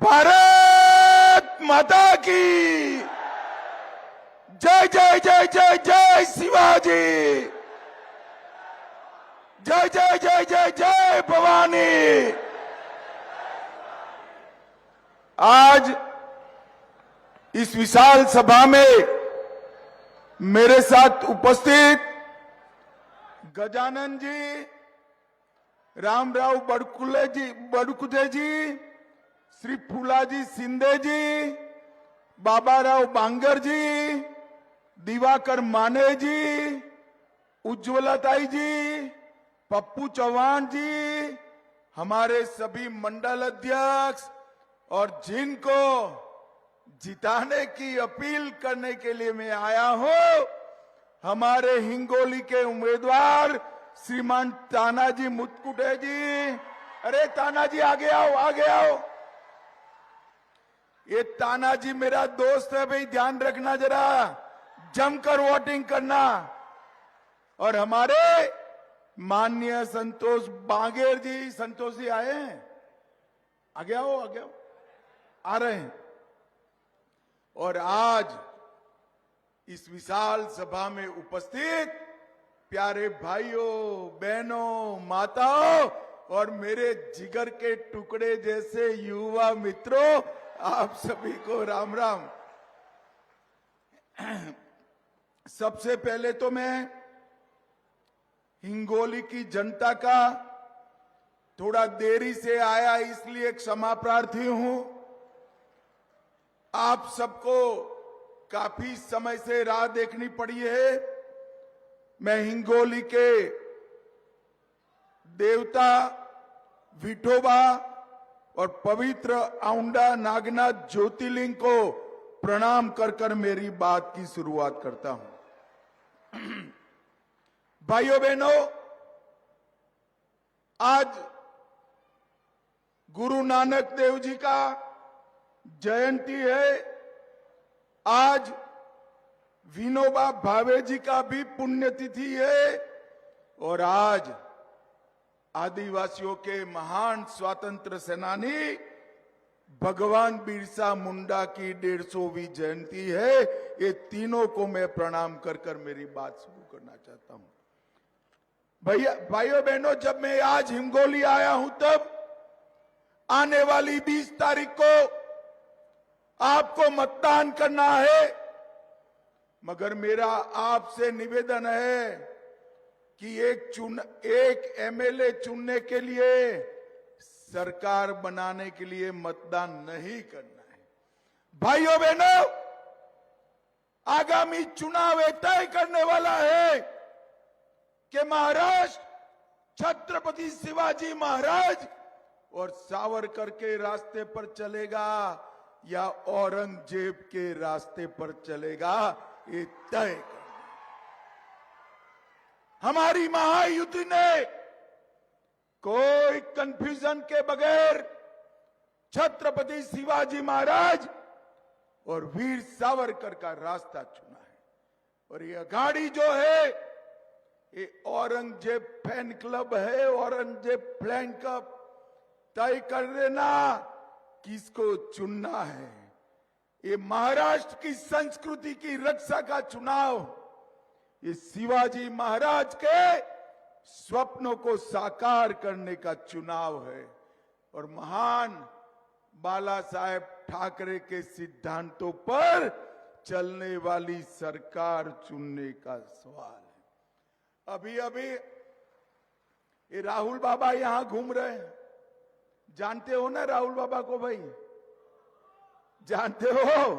भारत माता की जय जय जय जय जय शिवाजी, जय जय जय जय जय भवानी। आज इस विशाल सभा में मेरे साथ उपस्थित गजानन जी, रामराव बड़कुले जी, श्री फूलाजी शिंदे जी, बाबाराव बांगर जी, दिवाकर माने जी, उज्ज्वलताई जी, पप्पू चौहान जी, हमारे सभी मंडल अध्यक्ष और जिनको जिताने की अपील करने के लिए मैं आया हूं, हमारे हिंगोली के उम्मीदवार श्रीमान तानाजी मुतकुटे जी। अरे तानाजी आगे आओ, आगे आओ। ये तानाजी मेरा दोस्त है भाई, ध्यान रखना, जरा जमकर वोटिंग करना। और हमारे माननीय संतोष बांगेर जी, संतोष जी आए हैं, आगे आओ, आगे आओ, आ रहे हैं। और आज इस विशाल सभा में उपस्थित प्यारे भाइयों, बहनों, माताओं और मेरे जिगर के टुकड़े जैसे युवा मित्रों, आप सभी को राम राम। सबसे पहले तो मैं हिंगोली की जनता का थोड़ा देरी से आया इसलिए क्षमा प्रार्थी हूं। आप सबको काफी समय से राह देखनी पड़ी है। मैं हिंगोली के देवता विठोबा और पवित्र औंढा नागनाथ ज्योतिर्लिंग को प्रणाम कर कर मेरी बात की शुरुआत करता हूं। भाइयों बहनों, आज गुरु नानक देव जी का जयंती है। आज विनोबा भावे जी का भी पुण्यतिथि है और आज आदिवासियों के महान स्वतंत्र सेनानी भगवान बिरसा मुंडा की 150वीं जयंती है। ये तीनों को मैं प्रणाम कर कर मेरी बात शुरू करना चाहता हूं। भैया, भाइयों बहनों, जब मैं आज हिंगोली आया हूं तब आने वाली 20 तारीख को आपको मतदान करना है, मगर मेरा आपसे निवेदन है कि एक एमएलए चुनने के लिए, सरकार बनाने के लिए मतदान नहीं करना है। भाइयों बहनों, आगामी चुनाव तय करने वाला है कि महाराष्ट्र छत्रपति शिवाजी महाराज और सावरकर के रास्ते पर चलेगा या औरंगजेब के रास्ते पर चलेगा, ये तय करना। हमारी महायुति ने कोई कंफ्यूजन के बगैर छत्रपति शिवाजी महाराज और वीर सावरकर का रास्ता चुना है। और ये गाड़ी जो है, ये औरंगजेब फैन क्लब है, औरंगजेब फैन क्लब। तय कर देना किसको चुनना है। ये महाराष्ट्र की संस्कृति की रक्षा का चुनाव, ये शिवाजी महाराज के स्वप्नों को साकार करने का चुनाव है और महान बाला साहेब ठाकरे के सिद्धांतों पर चलने वाली सरकार चुनने का सवाल है। अभी अभी ये राहुल बाबा यहां घूम रहे हैं, जानते हो ना राहुल बाबा को भाई, जानते हो?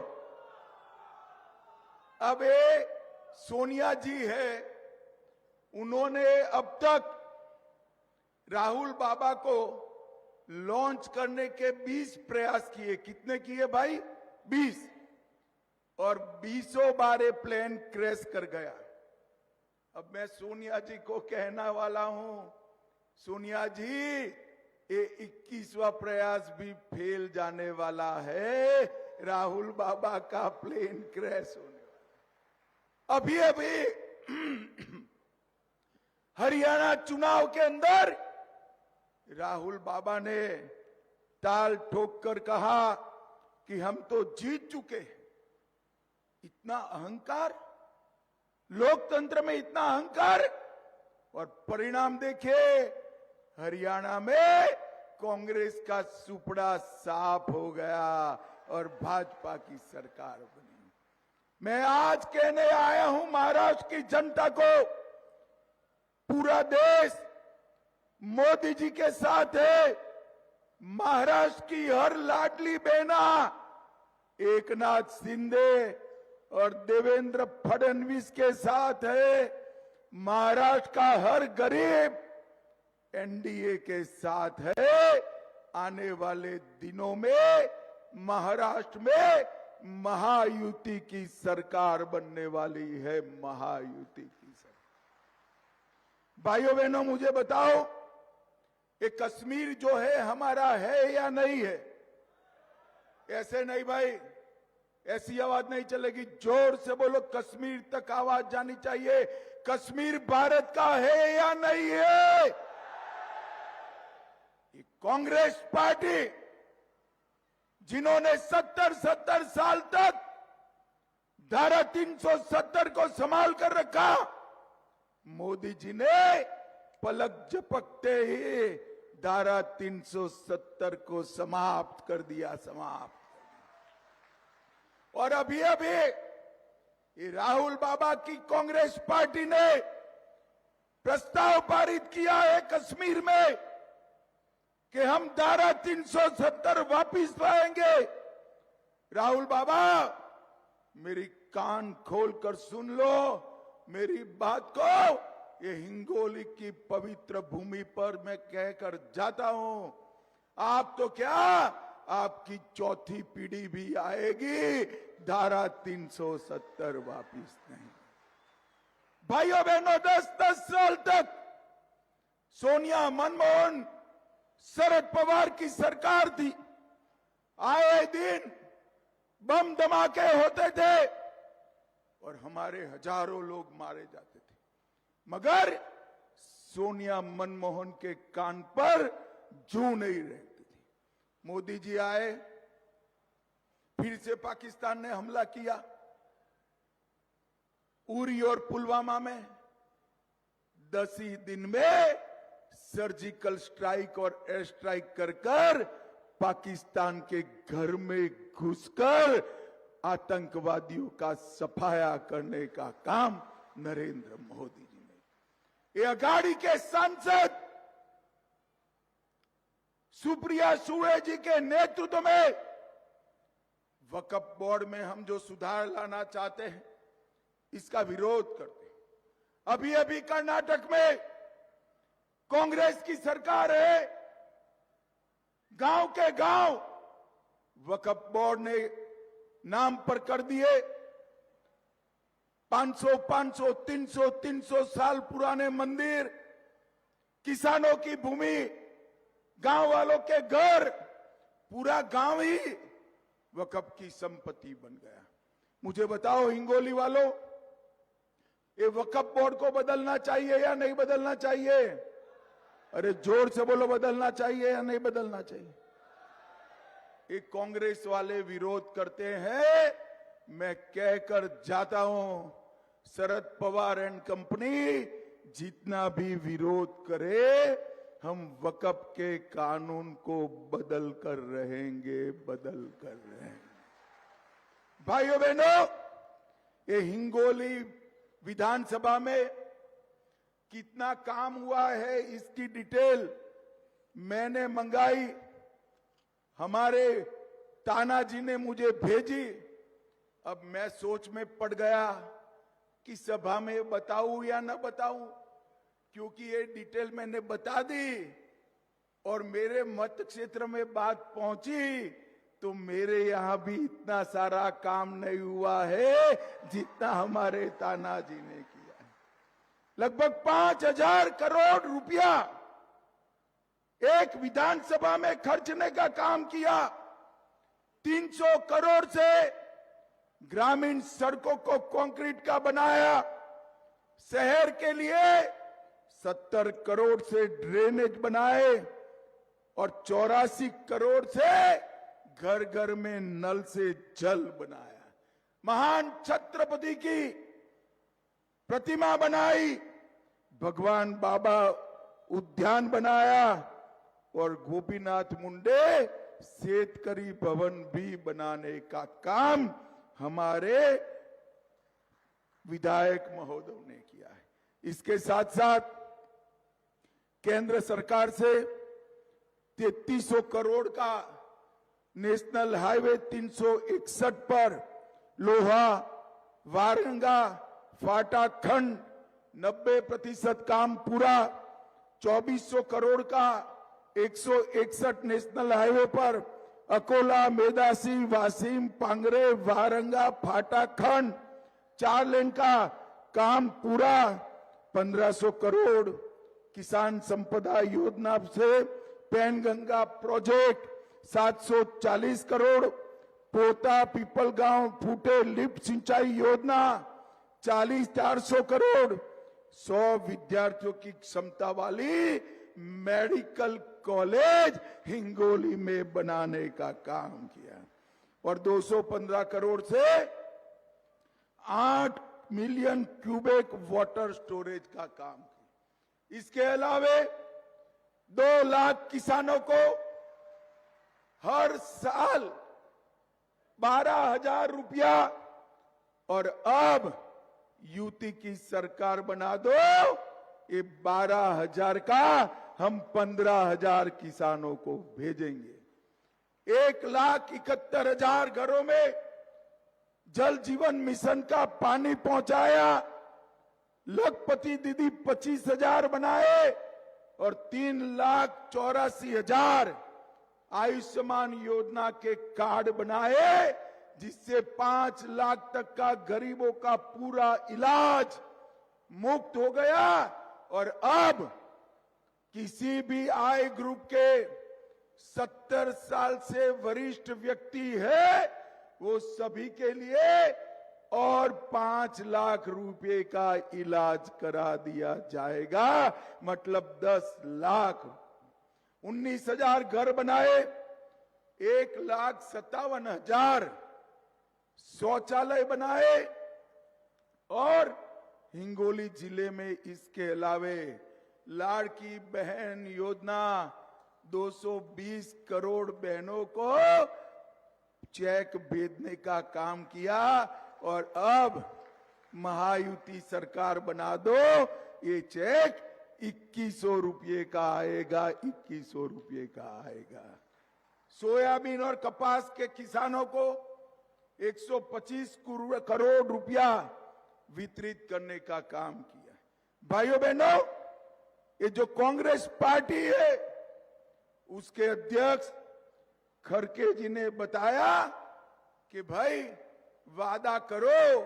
अब ये सोनिया जी है, उन्होंने अब तक राहुल बाबा को लॉन्च करने के 20 प्रयास किए। कितने किए भाई? 20। और 20 बार ये प्लेन क्रैश कर गया। अब मैं सोनिया जी को कहना वाला हूं, सोनिया जी, ये 21वां प्रयास भी फेल जाने वाला है। राहुल बाबा का प्लेन क्रैश होने वाला। अभी अभी हरियाणा चुनाव के अंदर राहुल बाबा ने टाल ठोक कर कहा कि हम तो जीत चुके हैं। इतना अहंकार, लोकतंत्र में इतना अहंकार, और परिणाम देखिए, हरियाणा में कांग्रेस का सुपड़ा साफ हो गया और भाजपा की सरकार बनी। मैं आज कहने आया हूं महाराष्ट्र की जनता को, पूरा देश मोदी जी के साथ है। महाराष्ट्र की हर लाडली बहना एकनाथ शिंदे और देवेंद्र फडणवीस के साथ है। महाराष्ट्र का हर गरीब एनडीए के साथ है। आने वाले दिनों में महाराष्ट्र में महायुति की सरकार बनने वाली है, महायुति की सरकार। भाइयों बहनों, मुझे बताओ, ये कश्मीर जो है हमारा है या नहीं है? ऐसे नहीं भाई, ऐसी आवाज नहीं चलेगी, जोर से बोलो, कश्मीर तक आवाज जानी चाहिए। कश्मीर भारत का है या नहीं है? ये कांग्रेस पार्टी जिन्होंने 70 साल तक धारा 370 को संभाल कर रखा, मोदी जी ने पलक झपकते ही धारा 370 को समाप्त कर दिया, समाप्त। और अभी अभी ये राहुल बाबा की कांग्रेस पार्टी ने प्रस्ताव पारित किया है कश्मीर में कि हम धारा 370 वापिस लाएंगे। राहुल बाबा, मेरी कान खोलकर सुन लो मेरी बात को। ये हिंगोली की पवित्र भूमि पर मैं कहकर जाता हूं, आप तो क्या, आपकी चौथी पीढ़ी भी आएगी, धारा 370 वापिस नहीं। भाइयों बहनों, 10 साल तक सोनिया, मनमोहन, शरद पवार की सरकार थी। आए दिन बम धमाके होते थे और हमारे हजारों लोग मारे जाते थे, मगर सोनिया, मनमोहन के कान पर जू नहीं रहती थी। मोदी जी आए, फिर से पाकिस्तान ने हमला किया उरी और पुलवामा में। 10 ही दिन में सर्जिकल स्ट्राइक और एयर स्ट्राइक कर पाकिस्तान के घर में घुसकर आतंकवादियों का सफाया करने का काम नरेंद्र मोदी जी ने। ये अघाड़ी के सांसद सुप्रिया सुळे जी के नेतृत्व में वक्फ बोर्ड में हम जो सुधार लाना चाहते हैं, इसका विरोध करते हैं। अभी अभी कर्नाटक में कांग्रेस की सरकार है, गांव के गांव वक्फ बोर्ड ने नाम पर कर दिए 500, 300 साल पुराने मंदिर, किसानों की भूमि, गांव वालों के घर, पूरा गांव ही वक्फ की संपत्ति बन गया। मुझे बताओ हिंगोली वालों, ये वक्फ बोर्ड को बदलना चाहिए या नहीं बदलना चाहिए? अरे जोर से बोलो, बदलना चाहिए या नहीं बदलना चाहिए? ये कांग्रेस वाले विरोध करते हैं, मैं कहकर जाता हूं, शरद पवार एंड कंपनी जितना भी विरोध करे, हम वक्फ के कानून को बदल कर रहेंगे, बदल कर रहेंगे। भाइयों बहनों, ये हिंगोली विधानसभा में कितना काम हुआ है, इसकी डिटेल मैंने मंगाई, हमारे तानाजी ने मुझे भेजी। अब मैं सोच में पड़ गया कि सभा में बताऊं या न बताऊं, क्योंकि ये डिटेल मैंने बता दी और मेरे मत क्षेत्र में बात पहुंची तो मेरे यहां भी इतना सारा काम नहीं हुआ है जितना हमारे तानाजी ने किया है। लगभग 5,000 करोड़ रुपया एक विधानसभा में खर्चने का काम किया। 300 करोड़ से ग्रामीण सड़कों को कंक्रीट का बनाया। शहर के लिए 70 करोड़ से ड्रेनेज बनाए। और 84 करोड़ से घर घर में नल से जल बनाया। महान छत्रपति की प्रतिमा बनाई, भगवान बाबा उद्यान बनाया और गोपीनाथ मुंडे शेतकरी भवन भी बनाने का काम हमारे विधायक महोदय ने किया है। इसके साथ साथ केंद्र सरकार से 3300 करोड़ का नेशनल हाईवे 361 पर लोहा वारंगा फाटा खंड 90% काम पूरा। 2400 करोड़ का 161 नेशनल हाईवे पर अकोला मेदासी वासिम पांगरे वारंगा फाटा खंड 4 लेन का काम पूरा। 1500 करोड़ किसान संपदा योजना से पैनगंगा प्रोजेक्ट 740 करोड़। पोता पीपल गांव फूटे लिफ्ट सिंचाई योजना 400 करोड़। 100 विद्यार्थियों की क्षमता वाली मेडिकल कॉलेज हिंगोली में बनाने का काम किया और 215 करोड़ से 8 मिलियन क्यूबिक वाटर स्टोरेज का काम किया। इसके अलावे 2 लाख किसानों को हर साल 12,000 रुपया और अब यूटी की सरकार बना दो, ये 12,000 का हम 15,000 किसानों को भेजेंगे। 1,71,000 घरों में जल जीवन मिशन का पानी पहुंचाया। लखपति दीदी 25,000 बनाए और 3,84,000 आयुष्मान योजना के कार्ड बनाए, जिससे 5 लाख तक का गरीबों का पूरा इलाज मुफ्त हो गया। और अब किसी भी आय ग्रुप के 70 साल से वरिष्ठ व्यक्ति है, वो सभी के लिए और 5 लाख रुपए का इलाज करा दिया जाएगा, मतलब 10 लाख। 19,000 घर बनाए, 1,57,000 शौचालय बनाए और हिंगोली जिले में इसके अलावे लाड़की बहन योजना 220 करोड़ बहनों को चेक भेजने का काम किया। और अब महायुति सरकार बना दो, ये चेक 2100 रुपये का आएगा, 2100 रुपये का आएगा। सोयाबीन और कपास के किसानों को 125 करोड़ रुपया वितरित करने का काम किया। भाइयों बहनों, ये जो कांग्रेस पार्टी है, उसके अध्यक्ष खड़गे जी ने बताया कि भाई वादा करो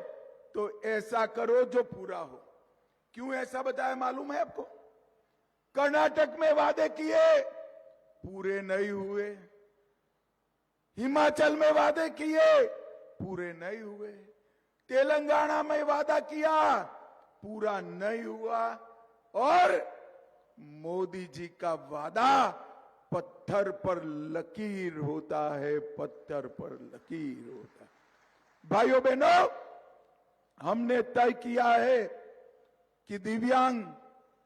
तो ऐसा करो जो पूरा हो। क्यों ऐसा बताया मालूम है आपको? कर्नाटक में वादे किए, पूरे नहीं हुए। हिमाचल में वादे किए, पूरे नहीं हुए। तेलंगाना में वादा किया, पूरा नहीं हुआ। और मोदी जी का वादा पत्थर पर लकीर होता है, पत्थर पर लकीर होता है। भाइयों बहनों, हमने तय किया है कि दिव्यांग,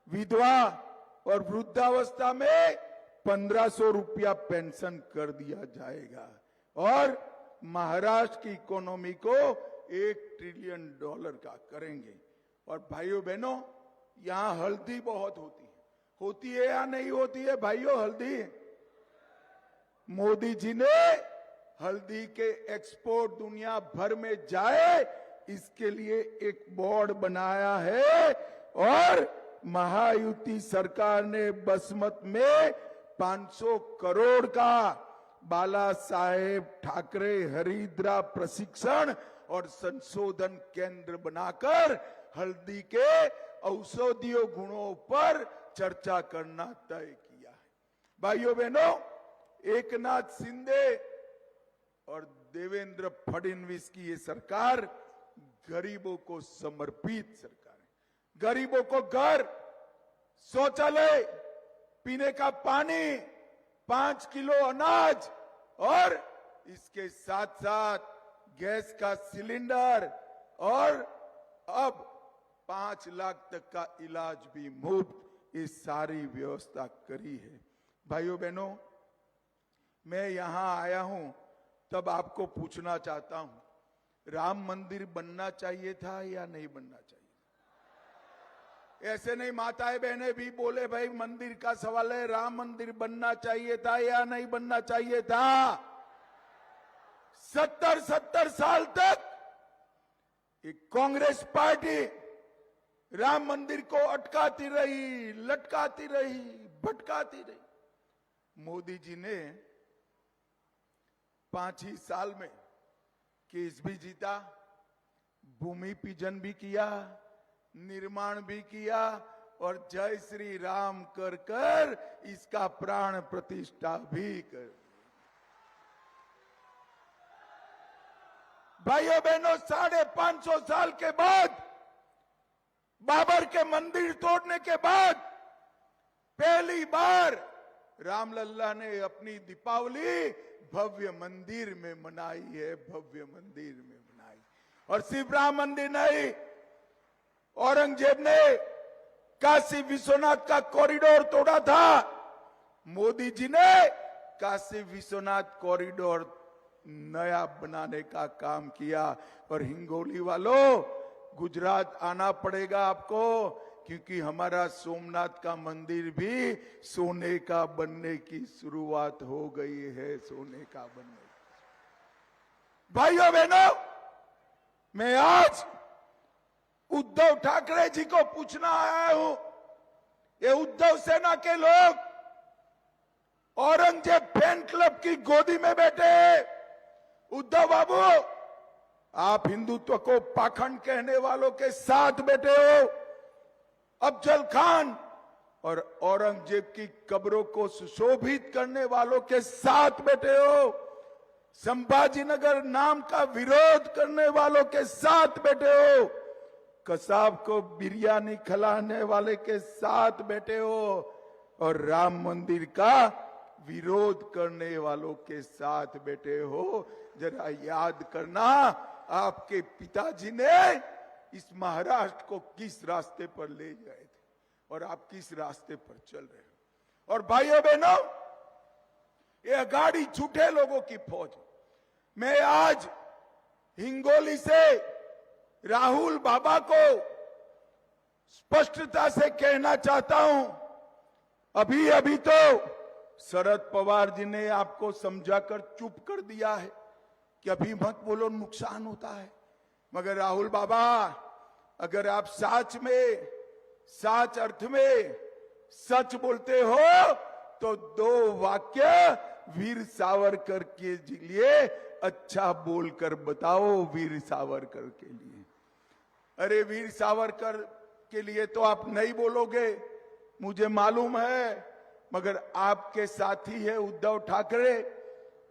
विधवा और वृद्धावस्था में 1500 रुपया पेंशन कर दिया जाएगा और महाराष्ट्र की इकोनॉमी को $1 ट्रिलियन का करेंगे। और भाइयों बहनों, यहां हल्दी बहुत होती है या नहीं होती है भाइयों? हल्दी, मोदी जी ने हल्दी के एक्सपोर्ट दुनिया भर में जाए, इसके लिए एक बोर्ड बनाया है। और महायुति सरकार ने बसमत में 500 करोड़ का बाला साहेब ठाकरे हरिद्रा प्रशिक्षण और संशोधन केंद्र बनाकर हल्दी के औषधीय गुणों पर चर्चा करना तय किया है। भाइयों बहनों, एकनाथ शिंदे और देवेंद्र फडणवीस की ये सरकार गरीबों को समर्पित सरकार है। गरीबों को घर, शौचालय, पीने का पानी, 5 किलो अनाज और इसके साथ साथ गैस का सिलेंडर और अब 5 लाख तक का इलाज भी मुफ्त, ये सारी व्यवस्था करी है। भाइयों बहनों, मैं यहां आया हूं तब आपको पूछना चाहता हूं, राम मंदिर बनना चाहिए था या नहीं बनना चाहिए? ऐसे नहीं, माताएं बहनें भी बोले भाई मंदिर का सवाल है, राम मंदिर बनना चाहिए था या नहीं बनना चाहिए था? 70 साल तक एक कांग्रेस पार्टी राम मंदिर को अटकाती रही, लटकाती रही, भटकाती रही। मोदी जी ने 5 ही साल में केस भी जीता, भूमि पूजन भी किया, निर्माण भी किया और जय श्री राम कर कर इसका प्राण प्रतिष्ठा भी कर। भाइयों बहनों, 550 साल के बाद, बाबर के मंदिर तोड़ने के बाद पहली बार रामलल्ला ने अपनी दीपावली भव्य मंदिर में मनाई है, भव्य मंदिर में मनाई। और सिर्फ राम मंदिर नहीं, औरंगजेब ने काशी विश्वनाथ का कॉरिडोर तोड़ा था, मोदी जी ने काशी विश्वनाथ कॉरिडोर नया बनाने का काम किया। और हिंगोली वालों, गुजरात आना पड़ेगा आपको, क्योंकि हमारा सोमनाथ का मंदिर भी सोने का बनने की शुरुआत हो गई है, सोने का बनने। भाइयों बहनों, मैं आज उद्धव ठाकरे जी को पूछना आया हूं, ये उद्धव सेना के लोग औरंगजेब फैन क्लब की गोदी में बैठे। उद्धव बाबू, आप हिंदुत्व को पाखंड कहने वालों के साथ बैठे हो। अफजल खान और औरंगजेब की कब्रों को सुशोभित करने वालों के साथ बैठे हो। संभाजीनगर नाम का विरोध करने वालों के साथ बैठे हो। कसाब को बिरयानी खिलाने वाले के साथ बैठे हो और राम मंदिर का विरोध करने वालों के साथ बैठे हो। जरा याद करना, आपके पिताजी ने इस महाराष्ट्र को किस रास्ते पर ले गए थे और आप किस रास्ते पर चल रहे हो। और भाइयों बहनों, ये गाड़ी झूठे लोगों की फौज। मैं आज हिंगोली से राहुल बाबा को स्पष्टता से कहना चाहता हूं, अभी अभी तो शरद पवार जी ने आपको समझाकर चुप कर दिया है कि अभी मत बोलो, नुकसान होता है। मगर राहुल बाबा, अगर आप साच अर्थ में सच बोलते हो तो 2 वाक्य वीर सावरकर के लिए अच्छा बोलकर बताओ। वीर सावरकर के लिए, अरे वीर सावरकर के लिए तो आप नहीं बोलोगे, मुझे मालूम है, मगर आपके साथी है उद्धव ठाकरे,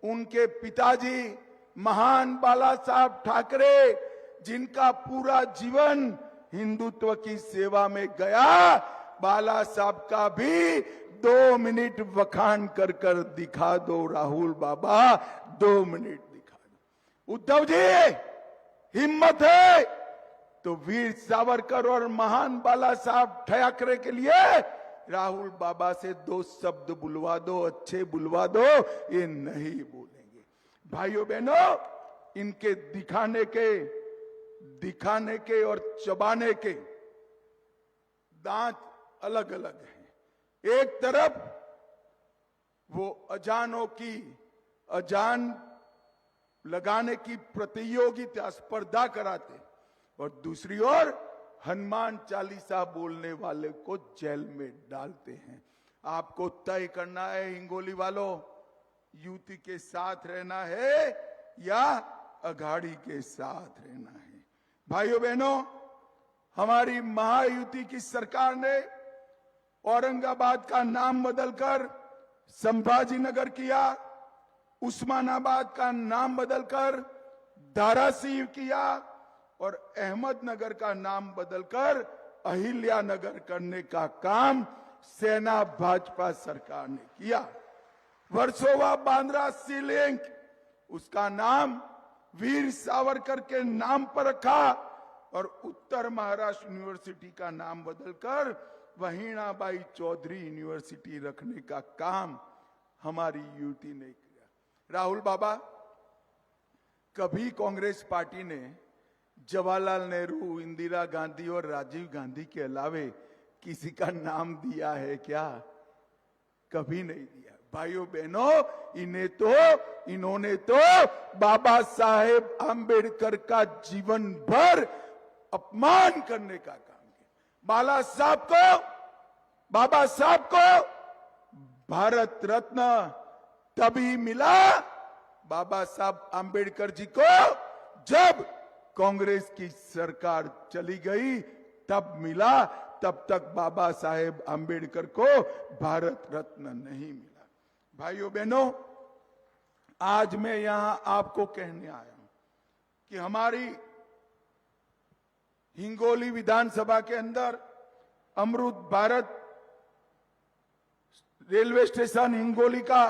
उनके पिताजी महान बाला साहब ठाकरे, जिनका पूरा जीवन हिंदुत्व की सेवा में गया। बाला साहब का भी 2 मिनट वखान कर कर दिखा दो राहुल बाबा, 2 मिनट दिखा दो। उद्धव जी, हिम्मत है तो वीर सावरकर और महान बाला साहब ठाकरे के लिए राहुल बाबा से 2 शब्द बुलवा दो, अच्छे बुलवा दो। ये नहीं बोलेंगे। भाइयों बहनों, इनके दिखाने के और चबाने के दांत अलग अलग हैं। एक तरफ वो अजान लगाने की प्रतियोगिता, स्पर्धा कराते, और दूसरी ओर हनुमान चालीसा बोलने वाले को जेल में डालते हैं। आपको तय करना है हिंगोली वालों, युति के साथ रहना है या अघाड़ी के साथ रहना है। भाइयों बहनों, हमारी महायुति की सरकार ने औरंगाबाद का नाम बदलकर संभाजीनगर किया, उस्मानाबाद का नाम बदलकर धाराशिव किया और अहमदनगर का नाम बदलकर अहिल्यानगर करने का काम सेना भाजपा सरकार ने किया। वर्सोवा बांद्रा सी लिंक, उसका नाम वीर सावरकर के नाम पर रखा और उत्तर महाराष्ट्र यूनिवर्सिटी का नाम बदलकर वहीणाबाई चौधरी यूनिवर्सिटी रखने का काम हमारी यूटी ने किया। राहुल बाबा, कभी कांग्रेस पार्टी ने जवाहरलाल नेहरू, इंदिरा गांधी और राजीव गांधी के अलावे किसी का नाम दिया है क्या? कभी नहीं दिया। भाइयों बहनों, इन्होंने तो बाबा साहेब आंबेडकर का जीवन भर अपमान करने का काम किया। बाबा साहब को भारत रत्न तभी मिला बाबा साहब आंबेडकर जी को जब कांग्रेस की सरकार चली गई, तब मिला। तब तक बाबा साहेब आंबेडकर को भारत रत्न नहीं मिला। भाइयों बहनों, आज मैं यहां आपको कहने आया हूं कि हमारी हिंगोली विधानसभा के अंदर अमृत भारत रेलवे स्टेशन हिंगोली का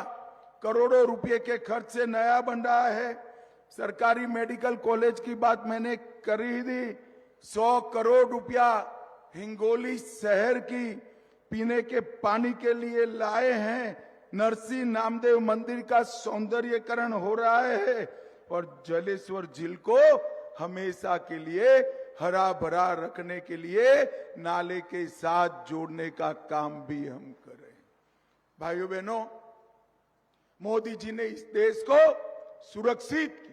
करोड़ों रुपए के खर्च से नया बन रहा है। सरकारी मेडिकल कॉलेज की बात मैंने करी थी। 100 करोड़ रुपया हिंगोली शहर की पीने के पानी के लिए लाए हैं। नरसिंह नामदेव मंदिर का सौंदर्यीकरण हो रहा है और जलेश्वर झील को हमेशा के लिए हरा भरा रखने के लिए नाले के साथ जोड़ने का काम भी हम कर रहे हैं। भाइयों बहनों, मोदी जी ने इस देश को सुरक्षित किया।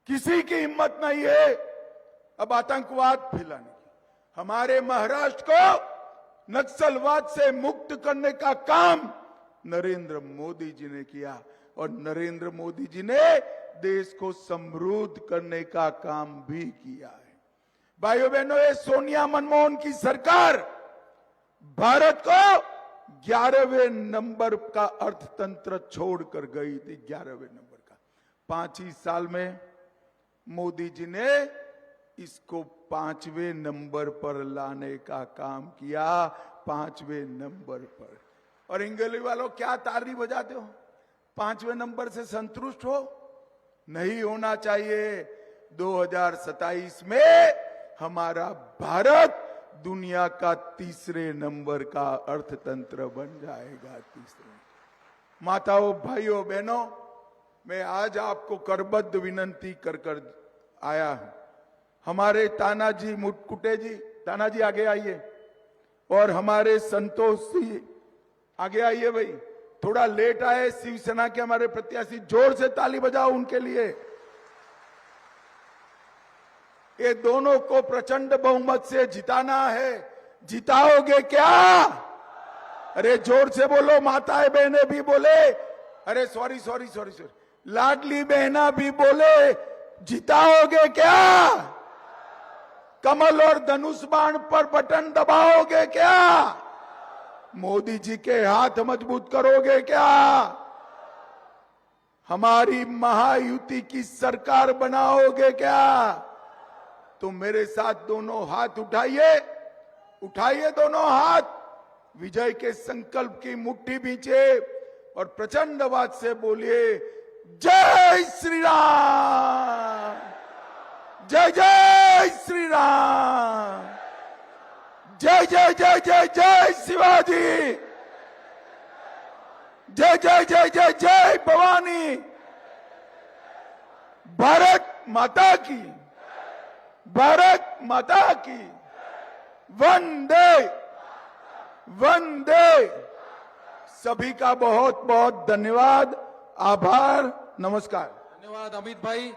किसी की हिम्मत नहीं है अब आतंकवाद फैलाने की। हमारे महाराष्ट्र को नक्सलवाद से मुक्त करने का काम नरेंद्र मोदी जी ने किया और नरेंद्र मोदी जी ने देश को समृद्ध करने का काम भी किया है। भाइयों बहनों, ये सोनिया मनमोहन की सरकार भारत को 11वें नंबर का अर्थतंत्र छोड़कर गई थी। 11वें नंबर का 5 ही साल में मोदी जी ने इसको 5वें नंबर पर लाने का काम किया। 5वें नंबर पर। और हिंगोली वालों, क्या ताली बजाते हो? 5वें नंबर से संतुष्ट हो? नहीं होना चाहिए। 2027 में हमारा भारत दुनिया का 3रे नंबर का अर्थतंत्र बन जाएगा। 3रे। माताओं, भाइयों बहनों, मैं आज आपको करबद्ध विनंती कर आया हूं। हमारे तानाजी मुटकुटे जी, तानाजी आगे आइए, और हमारे संतोष जी आगे आइए। भाई थोड़ा लेट आए शिवसेना के हमारे प्रत्याशी, जोर से ताली बजाओ उनके लिए। ये दोनों को प्रचंड बहुमत से जिताना है। जिताओगे क्या? अरे जोर से बोलो। माताएं बहनें भी बोले, अरे सॉरी, लाडली बहना भी बोले, जिताओगे क्या? कमल और धनुष बाण पर बटन दबाओगे क्या? मोदी जी के हाथ मजबूत करोगे क्या? हमारी महायुति की सरकार बनाओगे क्या? तो मेरे साथ दोनों हाथ उठाइए दोनों हाथ, विजय के संकल्प की मुट्ठी बीचे और प्रचंड आवाज से बोलिए, जय श्री राम, जय जय श्री राम, जय जय जय जय जय शिवाजी, जय जय जय जय जय भवानी। भारत माता की, भारत माता की। वंदे वंदे। सभी का बहुत बहुत धन्यवाद, आभार, नमस्कार। धन्यवाद अमित भाई।